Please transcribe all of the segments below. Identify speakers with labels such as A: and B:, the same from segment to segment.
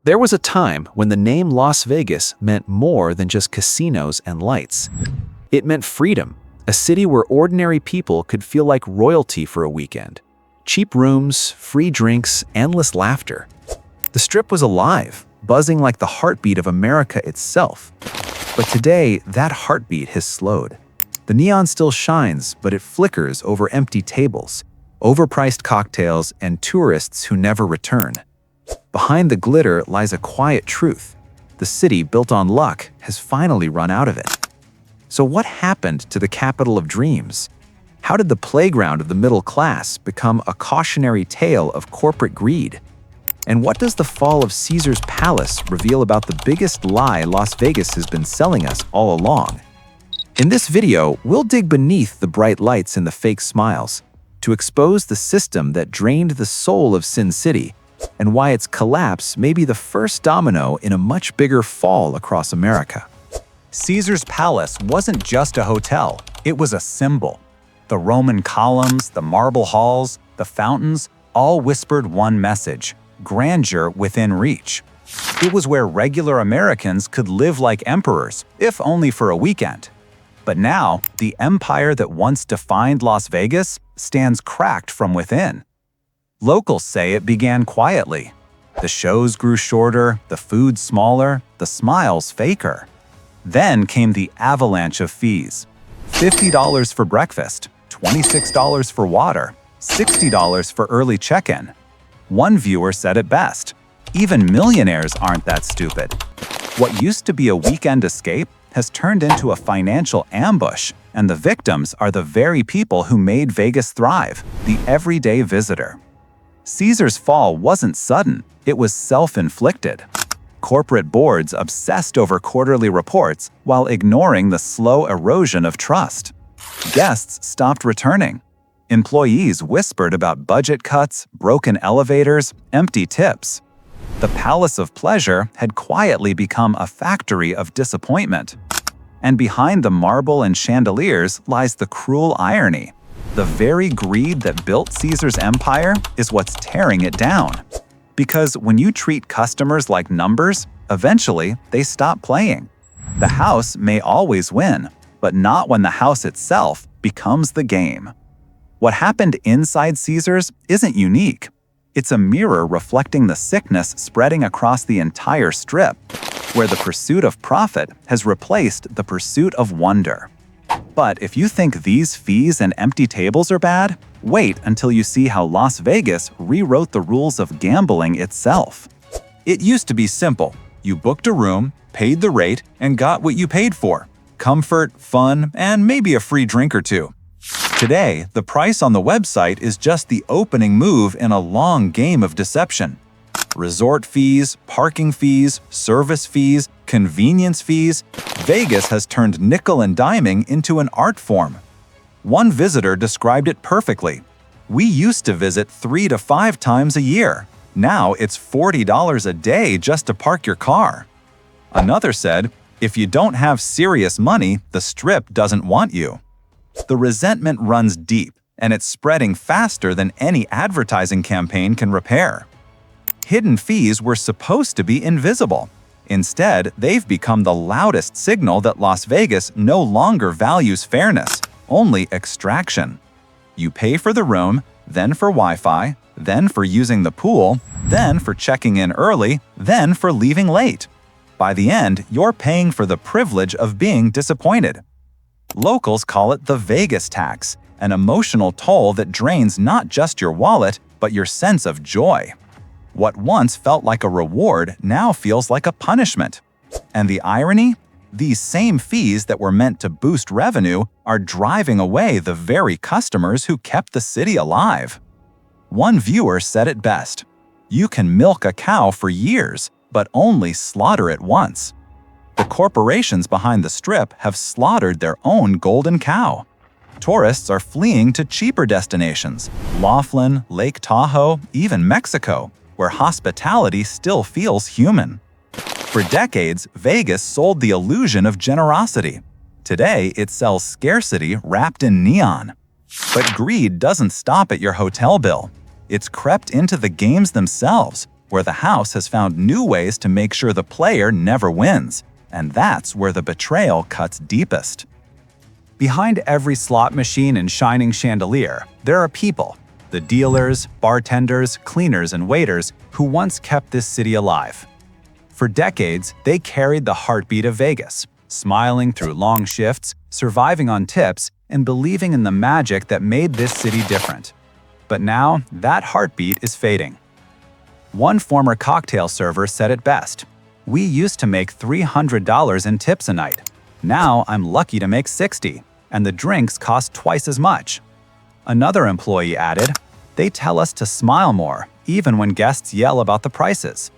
A: There was a time when the name Las Vegas meant more than just casinos and lights. It meant freedom, a city where ordinary people could feel like royalty for a weekend. Cheap rooms, free drinks, endless laughter. The Strip was alive, buzzing like the heartbeat of America itself. But today, that heartbeat has slowed. The neon still shines, but it flickers over empty tables, overpriced cocktails, and tourists who never return. Behind the glitter lies a quiet truth. The city built on luck has finally run out of it. So what happened to the capital of dreams? How did the playground of the middle class become a cautionary tale of corporate greed? And what does the fall of Caesar's Palace reveal about the biggest lie Las Vegas has been selling us all along? In this video, we'll dig beneath the bright lights and the fake smiles to expose the system that drained the soul of Sin City and why its collapse may be the first domino in a much bigger fall across America.
B: Caesar's Palace wasn't just a hotel, it was a symbol. The Roman columns, the marble halls, the fountains all whispered one message: grandeur within reach. It was where regular Americans could live like emperors, if only for a weekend. But now, the empire that once defined Las Vegas stands cracked from within. Locals say it began quietly. The shows grew shorter, the food smaller, the smiles faker. Then came the avalanche of fees. $50 for breakfast, $26 for water, $60 for early check-in. One viewer said it best: even millionaires aren't that stupid. What used to be a weekend escape has turned into a financial ambush, and the victims are the very people who made Vegas thrive, the everyday visitor. Caesar's fall wasn't sudden, it was self-inflicted. Corporate boards obsessed over quarterly reports while ignoring the slow erosion of trust. Guests stopped returning. Employees whispered about budget cuts, broken elevators, empty tips. The Palace of Pleasure had quietly become a factory of disappointment. And behind the marble and chandeliers lies the cruel irony. The very greed that built Caesar's empire is what's tearing it down. Because when you treat customers like numbers, eventually they stop playing. The house may always win, but not when the house itself becomes the game. What happened inside Caesar's isn't unique. It's a mirror reflecting the sickness spreading across the entire Strip, where the pursuit of profit has replaced the pursuit of wonder. But if you think these fees and empty tables are bad, wait until you see how Las Vegas rewrote the rules of gambling itself. It used to be simple. You booked a room, paid the rate, and got what you paid for: comfort, fun, and maybe a free drink or two. Today, the price on the website is just the opening move in a long game of deception. Resort fees, parking fees, service fees, convenience fees. Vegas has turned nickel and diming into an art form. One visitor described it perfectly. "We used to visit 3 to 5 times a year. Now it's $40 a day just to park your car." Another said, "If you don't have serious money, the Strip doesn't want you." The resentment runs deep, and it's spreading faster than any advertising campaign can repair. Hidden fees were supposed to be invisible. Instead, they've become the loudest signal that Las Vegas no longer values fairness, only extraction. You pay for the room, then for Wi-Fi, then for using the pool, then for checking in early, then for leaving late. By the end, you're paying for the privilege of being disappointed. Locals call it the Vegas tax, an emotional toll that drains not just your wallet, but your sense of joy. What once felt like a reward now feels like a punishment. And the irony? These same fees that were meant to boost revenue are driving away the very customers who kept the city alive. One viewer said it best: "You can milk a cow for years, but only slaughter it once." The corporations behind the Strip have slaughtered their own golden cow. Tourists are fleeing to cheaper destinations: Laughlin, Lake Tahoe, even Mexico, where hospitality still feels human. For decades, Vegas sold the illusion of generosity. Today, it sells scarcity wrapped in neon. But greed doesn't stop at your hotel bill. It's crept into the games themselves, where the house has found new ways to make sure the player never wins. And that's where the betrayal cuts deepest. Behind every slot machine and shining chandelier, there are people, the dealers, bartenders, cleaners, and waiters who once kept this city alive. For decades, they carried the heartbeat of Vegas, smiling through long shifts, surviving on tips, and believing in the magic that made this city different. But now, that heartbeat is fading. One former cocktail server said it best, "We used to make $300 in tips a night. Now I'm lucky to make $60, and the drinks cost twice as much." Another employee added, "They tell us to smile more, even when guests yell about the prices."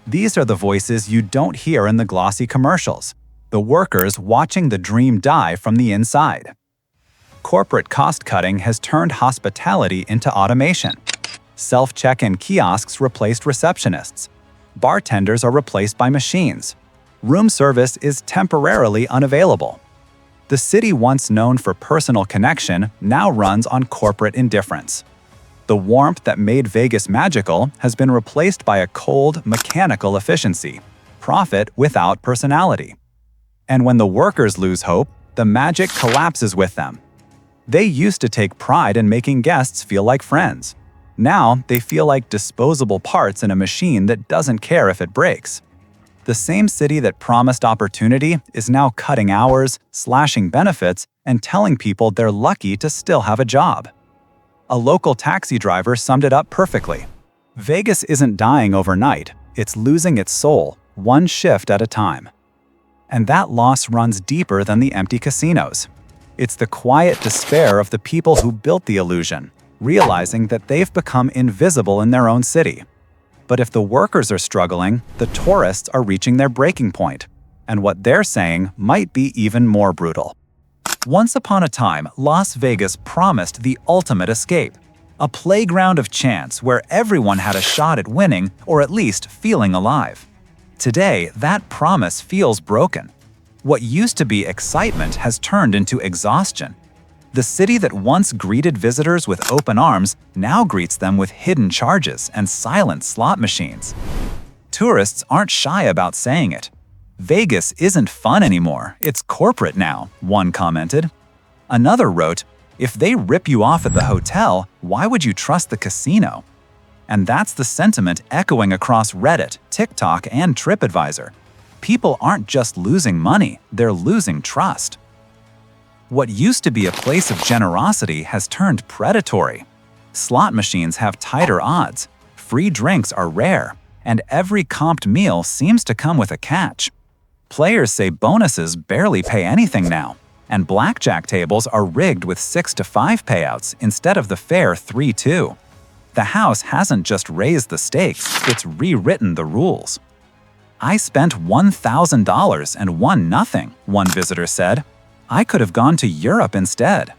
B: These are the voices you don't hear in the glossy commercials, the workers watching the dream die from the inside. Corporate cost-cutting has turned hospitality into automation. Self-check-in kiosks replaced receptionists. Bartenders are replaced by machines. Room service is temporarily unavailable. The city once known for personal connection now runs on corporate indifference. The warmth that made Vegas magical has been replaced by a cold, mechanical efficiency, profit without personality. And when the workers lose hope, the magic collapses with them. They used to take pride in making guests feel like friends. Now they feel like disposable parts in a machine that doesn't care if it breaks. The same city that promised opportunity is now cutting hours, slashing benefits, and telling people they're lucky to still have a job. A local taxi driver summed it up perfectly. Vegas isn't dying overnight, it's losing its soul, one shift at a time. And that loss runs deeper than the empty casinos. It's the quiet despair of the people who built the illusion, realizing that they've become invisible in their own city. But if the workers are struggling, the tourists are reaching their breaking point, and what they're saying might be even more brutal. Once upon a time, Las Vegas promised the ultimate escape, a playground of chance where everyone had a shot at winning or at least feeling alive. Today, that promise feels broken. What used to be excitement has turned into exhaustion. The city that once greeted visitors with open arms now greets them with hidden charges and silent slot machines. Tourists aren't shy about saying it. "Vegas isn't fun anymore, it's corporate now," one commented. Another wrote, "If they rip you off at the hotel, why would you trust the casino?" And that's the sentiment echoing across Reddit, TikTok, and TripAdvisor. People aren't just losing money, they're losing trust. What used to be a place of generosity has turned predatory. Slot machines have tighter odds, free drinks are rare, and every comped meal seems to come with a catch. Players say bonuses barely pay anything now, and blackjack tables are rigged with 6-5 payouts instead of the fair 3-2. The house hasn't just raised the stakes, it's rewritten the rules. "I spent $1,000 and won nothing," one visitor said. "I could have gone to Europe instead."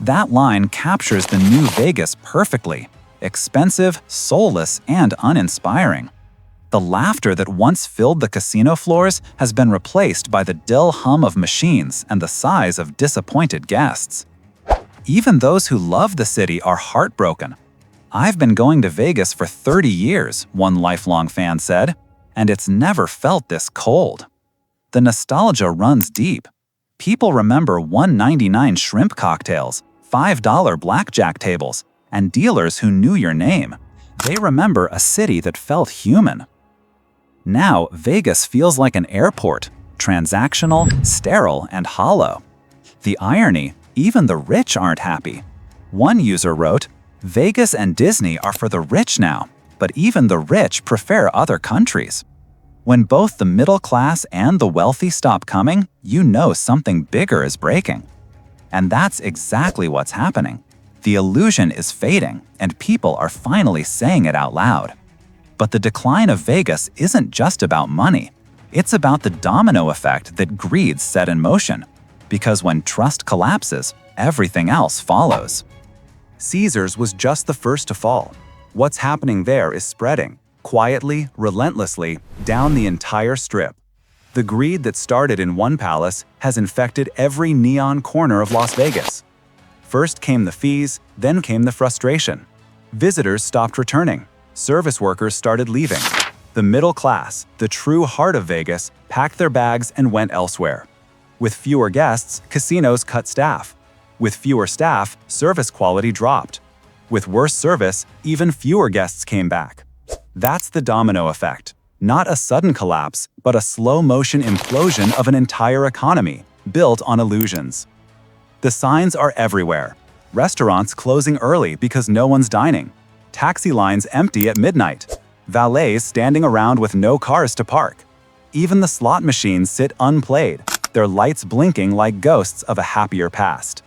B: That line captures the new Vegas perfectly. Expensive, soulless, and uninspiring. The laughter that once filled the casino floors has been replaced by the dull hum of machines and the sighs of disappointed guests. Even those who love the city are heartbroken. "I've been going to Vegas for 30 years, one lifelong fan said, "and it's never felt this cold." The nostalgia runs deep. People remember $1.99 shrimp cocktails, $5 blackjack tables, and dealers who knew your name. They remember a city that felt human. Now, Vegas feels like an airport, transactional, sterile, and hollow. The irony, even the rich aren't happy. One user wrote, "Vegas and Disney are for the rich now, but even the rich prefer other countries." When both the middle class and the wealthy stop coming, you know something bigger is breaking. And that's exactly what's happening. The illusion is fading, and people are finally saying it out loud. But the decline of Vegas isn't just about money. It's about the domino effect that greed set in motion. Because when trust collapses, everything else follows. Caesars was just the first to fall. What's happening there is spreading, quietly, relentlessly, down the entire strip. The greed that started in one palace has infected every neon corner of Las Vegas. First came the fees, then came the frustration. Visitors stopped returning. service workers started leaving. The middle class, the true heart of Vegas, packed their bags and went elsewhere. With fewer guests, casinos cut staff. With fewer staff, service quality dropped. With worse service, even fewer guests came back. That's the domino effect. Not a sudden collapse, but a slow-motion implosion of an entire economy, built on illusions. The signs are everywhere. Restaurants closing early because no one's dining. Taxi lines empty at midnight. Valets standing around with no cars to park. Even the slot machines sit unplayed, their lights blinking like ghosts of a happier past.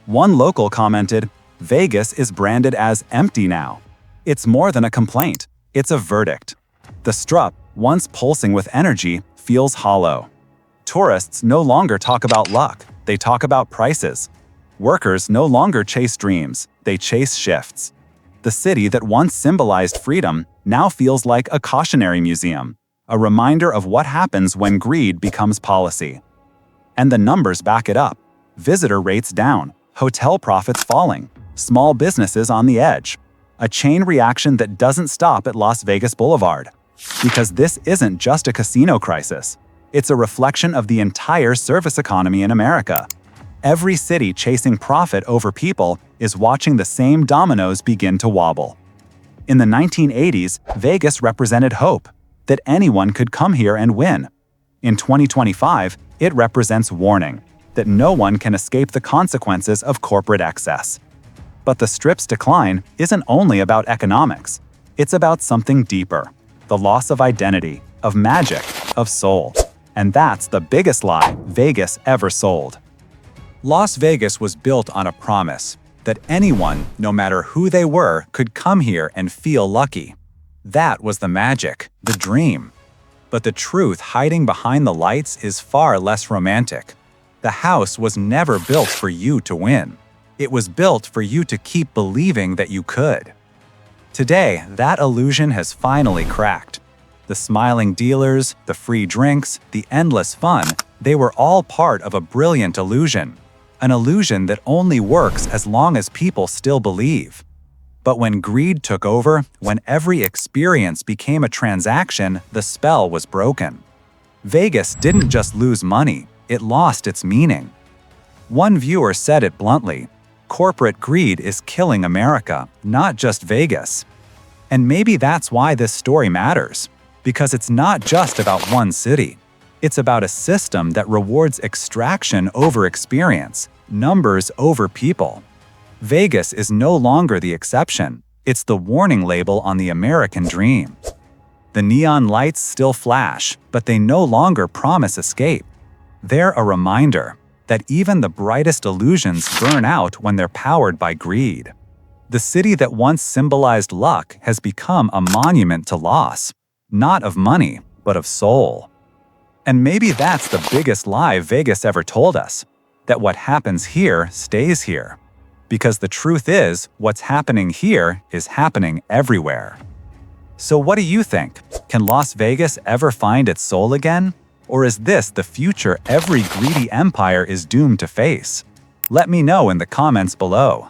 B: One local commented, "Vegas is branded as empty now." It's more than a complaint. It's a verdict. The Strip, once pulsing with energy, feels hollow. Tourists no longer talk about luck, they talk about prices. Workers no longer chase dreams, they chase shifts. The city that once symbolized freedom now feels like a cautionary museum, a reminder of what happens when greed becomes policy. And the numbers back it up. Visitor rates down, hotel profits falling, small businesses on the edge. A chain reaction that doesn't stop at Las Vegas Boulevard. Because this isn't just a casino crisis. It's a reflection of the entire service economy in America. Every city chasing profit over people is watching the same dominoes begin to wobble. In the 1980s, Vegas represented hope, that anyone could come here and win. In 2025, it represents warning, that no one can escape the consequences of corporate excess. But the Strip's decline isn't only about economics. It's about something deeper, the loss of identity, of magic, of soul. And that's the biggest lie Vegas ever sold. Las Vegas was built on a promise that anyone, no matter who they were, could come here and feel lucky. That was the magic, the dream. But the truth hiding behind the lights is far less romantic. The house was never built for you to win. It was built for you to keep believing that you could. Today, that illusion has finally cracked. The smiling dealers, the free drinks, the endless fun, they were all part of a brilliant illusion. An illusion that only works as long as people still believe. But when greed took over, when every experience became a transaction, the spell was broken. Vegas didn't just lose money, it lost its meaning. One viewer said it bluntly, "Corporate greed is killing America, not just Vegas." And maybe that's why this story matters. Because it's not just about one city. It's about a system that rewards extraction over experience, numbers over people. Vegas is no longer the exception. It's the warning label on the American dream. The neon lights still flash, but they no longer promise escape. They're a reminder that even the brightest illusions burn out when they're powered by greed. The city that once symbolized luck has become a monument to loss, not of money, but of soul. And maybe that's the biggest lie Vegas ever told us, that what happens here stays here. Because the truth is, what's happening here is happening everywhere. So what do you think? Can Las Vegas ever find its soul again? Or is this the future every greedy empire is doomed to face? Let me know in the comments below.